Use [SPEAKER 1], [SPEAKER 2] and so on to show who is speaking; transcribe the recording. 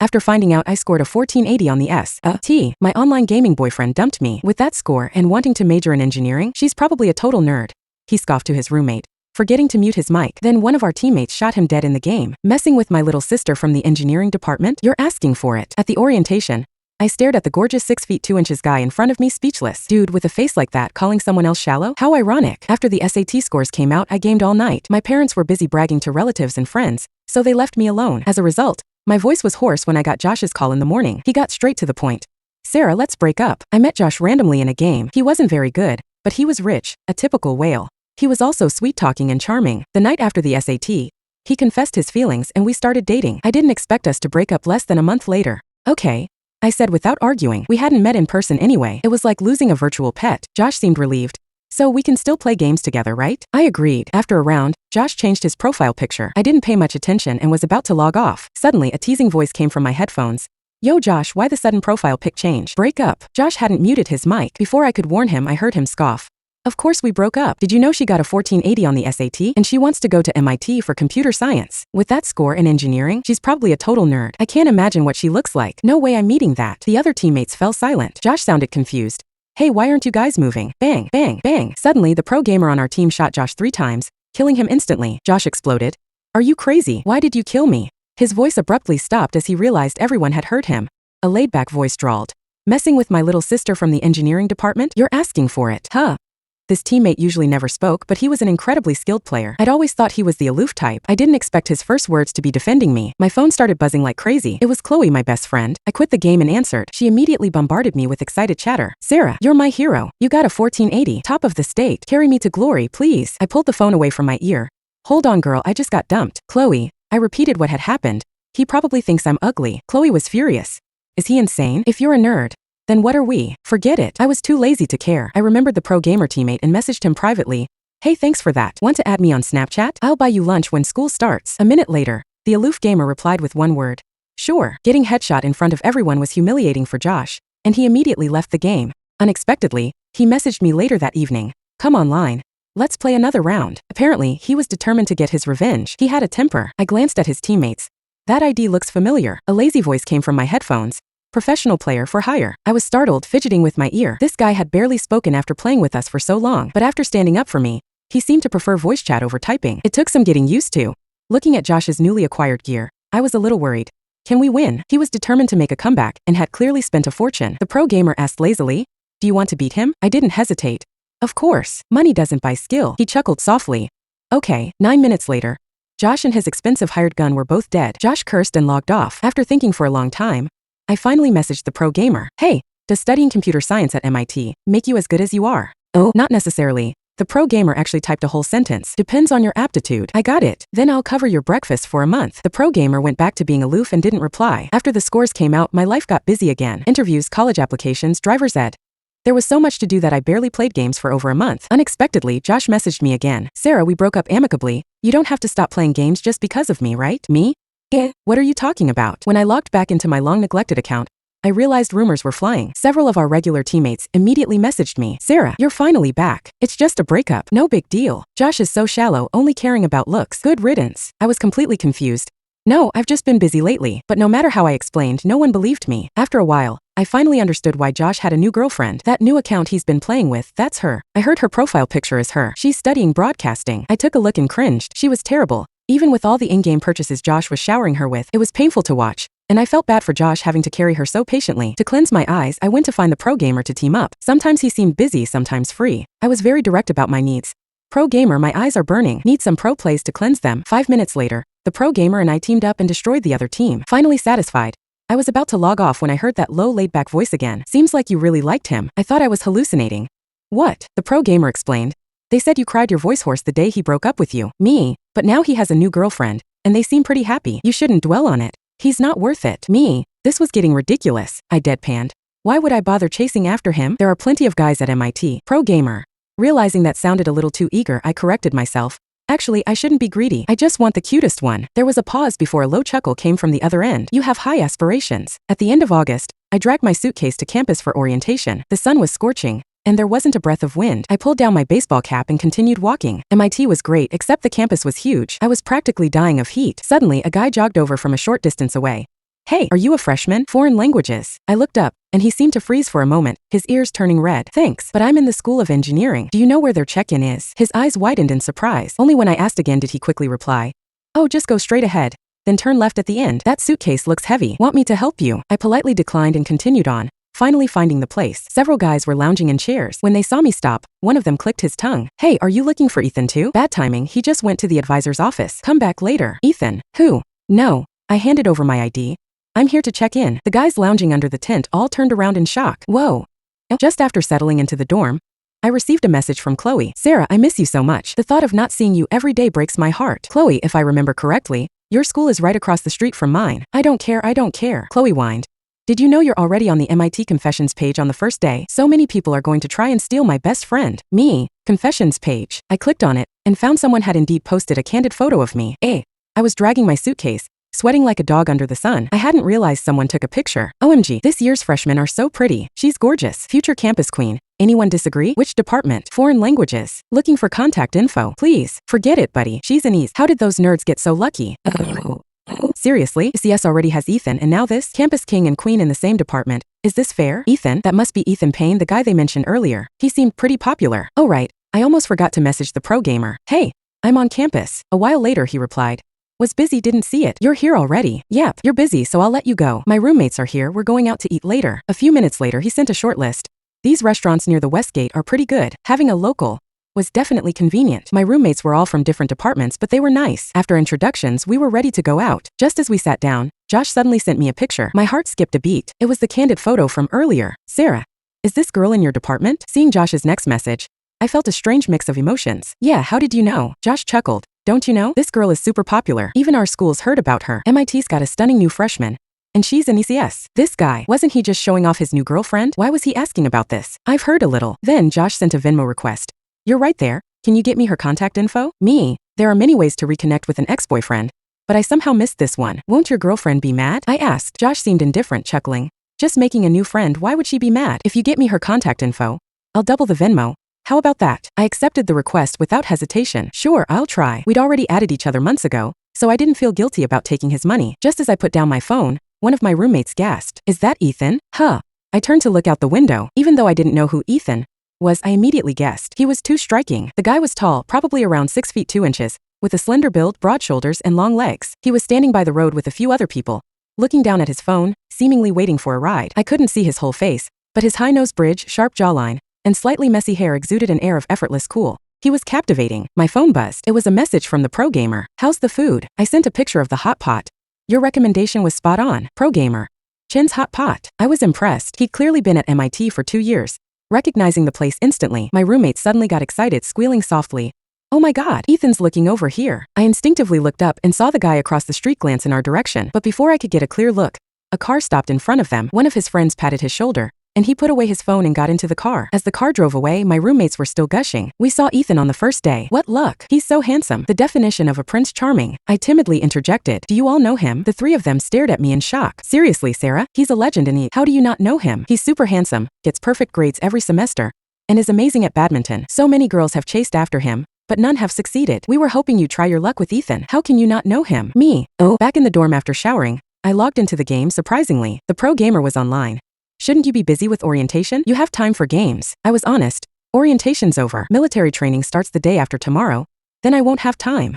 [SPEAKER 1] after finding out I scored a 1480 on the SAT. My online gaming boyfriend dumped me. With that score and wanting to major in engineering, she's probably a total nerd. He scoffed to his roommate, forgetting to mute his mic. Then one of our teammates shot him dead in the game. Messing with my little sister from the engineering department? You're asking for it. At the orientation, I stared at the gorgeous 6 feet 2 inches guy in front of me, speechless. Dude with a face like that calling someone else shallow? How ironic. After the SAT scores came out, I gamed all night. My parents were busy bragging to relatives and friends, so they left me alone. As a result, my voice was hoarse when I got Josh's call in the morning. He got straight to the point. Sarah, let's break up. I met Josh randomly in a game. He wasn't very good, but he was rich, a typical whale. He was also sweet-talking and charming. The night after the SAT, he confessed his feelings and we started dating. I didn't expect us to break up less than a month later. Okay, I said without arguing. We hadn't met in person anyway. It was like losing a virtual pet. Josh seemed relieved. So we can still play games together, right? I agreed. After a round, Josh changed his profile picture. I didn't pay much attention and was about to log off. Suddenly, a teasing voice came from my headphones. Yo Josh, why the sudden profile pic change? Break up. Josh hadn't muted his mic. Before I could warn him, I heard him scoff. Of course we broke up. Did you know she got a 1480 on the SAT and she wants to go to MIT for computer science? With that score in engineering, she's probably a total nerd. I can't imagine what she looks like. No way I'm meeting that. The other teammates fell silent. Josh sounded confused. Hey, why aren't you guys moving? Bang, bang, bang. Suddenly, the pro gamer on our team shot Josh 3 times, killing him instantly. Josh exploded. Are you crazy? Why did you kill me? His voice abruptly stopped as he realized everyone had heard him. A laid-back voice drawled. Messing with my little sister from the engineering department? You're asking for it, huh? This teammate usually never spoke, but he was an incredibly skilled player. I'd always thought he was the aloof type. I didn't expect his first words to be defending me. My phone started buzzing like crazy. It was Chloe, my best friend. I quit the game and answered. She immediately bombarded me with excited chatter. Sarah, you're my hero. You got a 1480. Top of the state. Carry me to glory, please. I pulled the phone away from my ear. Hold on, girl, I just got dumped. Chloe, I repeated what had happened. He probably thinks I'm ugly. Chloe was furious. Is he insane? If you're a nerd, then what are we? Forget it. I was too lazy to care. I remembered the pro gamer teammate and messaged him privately. Hey, thanks for that. Want to add me on Snapchat? I'll buy you lunch when school starts. A minute later, the aloof gamer replied with one word. Sure. Getting headshot in front of everyone was humiliating for Josh, and he immediately left the game. Unexpectedly, he messaged me later that evening. Come online. Let's play another round. Apparently, he was determined to get his revenge. He had a temper. I glanced at his teammates. That ID looks familiar. A lazy voice came from my headphones. Professional player for hire. I was startled, fidgeting with my ear. This guy had barely spoken after playing with us for so long, but after standing up for me, he seemed to prefer voice chat over typing. It took some getting used to. Looking at Josh's newly acquired gear, I was a little worried. Can we win? He was determined to make a comeback and had clearly spent a fortune. The pro gamer asked lazily, do you want to beat him? I didn't hesitate. Of course, money doesn't buy skill. He chuckled softly. Okay, 9 minutes later, Josh and his expensive hired gun were both dead. Josh cursed and logged off. After thinking for a long time, I finally messaged the pro gamer. Hey, does studying computer science at MIT make you as good as you are? Oh, not necessarily. The pro gamer actually typed a whole sentence. Depends on your aptitude. I got it. Then I'll cover your breakfast for a month. The pro gamer went back to being aloof and didn't reply. After the scores came out, my life got busy again. Interviews, college applications, driver's ed. There was so much to do that I barely played games for over a month. Unexpectedly, Josh messaged me again. Sarah, we broke up amicably. You don't have to stop playing games just because of me, right? Me? What are you talking about? When I logged back into my long-neglected account, I realized rumors were flying. Several of our regular teammates immediately messaged me. Sarah, you're finally back. It's just a breakup. No big deal. Josh is so shallow, only caring about looks. Good riddance. I was completely confused. No, I've just been busy lately. But no matter how I explained, no one believed me. After a while, I finally understood why Josh had a new girlfriend. That new account he's been playing with, that's her. I heard her profile picture is her. She's studying broadcasting. I took a look and cringed. She was terrible. Even with all the in-game purchases Josh was showering her with, it was painful to watch, and I felt bad for Josh having to carry her so patiently. To cleanse my eyes, I went to find the pro gamer to team up. Sometimes he seemed busy, sometimes free. I was very direct about my needs. Pro gamer, my eyes are burning. Need some pro plays to cleanse them. 5 minutes later, the pro gamer and I teamed up and destroyed the other team. Finally satisfied, I was about to log off when I heard that low, laid-back voice again. Seems like you really liked him. I thought I was hallucinating. What? The pro gamer explained. They said you cried your voice hoarse the day he broke up with you. Me. But now he has a new girlfriend, and they seem pretty happy. You shouldn't dwell on it. He's not worth it. Me. This was getting ridiculous. I deadpanned. Why would I bother chasing after him? There are plenty of guys at MIT. Pro gamer. Realizing that sounded a little too eager, I corrected myself. Actually, I shouldn't be greedy. I just want the cutest one. There was a pause before a low chuckle came from the other end. You have high aspirations. At the end of August, I dragged my suitcase to campus for orientation. The sun was scorching, and there wasn't a breath of wind. I pulled down my baseball cap and continued walking. MIT was great, except the campus was huge. I was practically dying of heat. Suddenly, a guy jogged over from a short distance away. Hey, are you a freshman? Foreign languages. I looked up, and he seemed to freeze for a moment, his ears turning red. Thanks, but I'm in the School of Engineering. Do you know where their check-in is? His eyes widened in surprise. Only when I asked again did he quickly reply, oh, just go straight ahead. Then turn left at the end. That suitcase looks heavy. Want me to help you? I politely declined and continued on, finally finding the place. Several guys were lounging in chairs. When they saw me stop, one of them clicked his tongue. Hey, are you looking for Ethan too? Bad timing, he just went to the advisor's office. Come back later. Ethan? Who? No. I handed over my ID. I'm here to check in. The guys lounging under the tent all turned around in shock. Whoa. Just after settling into the dorm, I received a message from Chloe. Sarah, I miss you so much. The thought of not seeing you every day breaks my heart. Chloe, if I remember correctly, your school is right across the street from mine. I don't care. Chloe whined. Did you know you're already on the MIT Confessions page on the first day? So many people are going to try and steal my best friend. Me. Confessions page. I clicked on it and found someone had indeed posted a candid photo of me. I was dragging my suitcase, sweating like a dog under the sun. I hadn't realized someone took a picture. OMG, this year's freshmen are so pretty. She's gorgeous. Future campus queen. Anyone disagree? Which department? Foreign languages. Looking for contact info. Please. Forget it, buddy. She's an ease. How did those nerds get so lucky? Seriously? CS already has Ethan and now this? Campus king and queen in the same department. Is this fair? Ethan? That must be Ethan Payne, the guy they mentioned earlier. He seemed pretty popular. Oh right. I almost forgot to message the pro gamer. Hey, I'm on campus. A while later he replied. Was busy, didn't see it. You're here already. Yep, you're busy, so I'll let you go. My roommates are here, we're going out to eat later. A few minutes later he sent a short list. These restaurants near the Westgate are pretty good. Having a local was definitely convenient. My roommates were all from different departments, but they were nice. After introductions, we were ready to go out. Just as we sat down, Josh suddenly sent me a picture. My heart skipped a beat. It was the candid photo from earlier. Sarah, is this girl in your department? Seeing Josh's next message, I felt a strange mix of emotions. Yeah, how did you know? Josh chuckled. Don't you know? This girl is super popular. Even our schools heard about her. MIT's got a stunning new freshman. And she's an ECS. This guy, wasn't he just showing off his new girlfriend? Why was he asking about this? I've heard a little. Then Josh sent a Venmo request. You're right there. Can you get me her contact info? Me. There are many ways to reconnect with an ex-boyfriend, but I somehow missed this one. Won't your girlfriend be mad? I asked. Josh seemed indifferent, chuckling. Just making a new friend, why would she be mad? If you get me her contact info, I'll double the Venmo. How about that? I accepted the request without hesitation. Sure, I'll try. We'd already added each other months ago, so I didn't feel guilty about taking his money. Just as I put down my phone, one of my roommates gasped. Is that Ethan? Huh. I turned to look out the window. Even though I didn't know who Ethan was, I immediately guessed. He was too striking. The guy was tall, probably around 6 feet 2 inches, with a slender build, broad shoulders, and long legs. He was standing by the road with a few other people, looking down at his phone, seemingly waiting for a ride. I couldn't see his whole face, but his high-nose bridge, sharp jawline, and slightly messy hair exuded an air of effortless cool. He was captivating. My phone buzzed. It was a message from the pro gamer. How's the food? I sent a picture of the hot pot. Your recommendation was spot on. Pro gamer. Chin's hot pot. I was impressed. He'd clearly been at MIT for 2 years. Recognizing the place instantly, my roommate suddenly got excited, squealing softly. Oh my God, Ethan's looking over here. I instinctively looked up and saw the guy across the street glance in our direction. But before I could get a clear look, a car stopped in front of them. One of his friends patted his shoulder, and he put away his phone and got into the car. As the car drove away, my roommates were still gushing. We saw Ethan on the first day. What luck. He's so handsome. The definition of a Prince Charming. I timidly interjected. Do you all know him? The three of them stared at me in shock. Seriously, Sarah? He's a legend and how do you not know him? He's super handsome, gets perfect grades every semester, and is amazing at badminton. So many girls have chased after him, but none have succeeded. We were hoping you'd try your luck with Ethan. How can you not know him? Me. Oh. Back in the dorm after showering, I logged into the game. Surprisingly, the pro gamer was online. Shouldn't you be busy with orientation? You have time for games. I was honest. Orientation's over. Military training starts the day after tomorrow. Then I won't have time.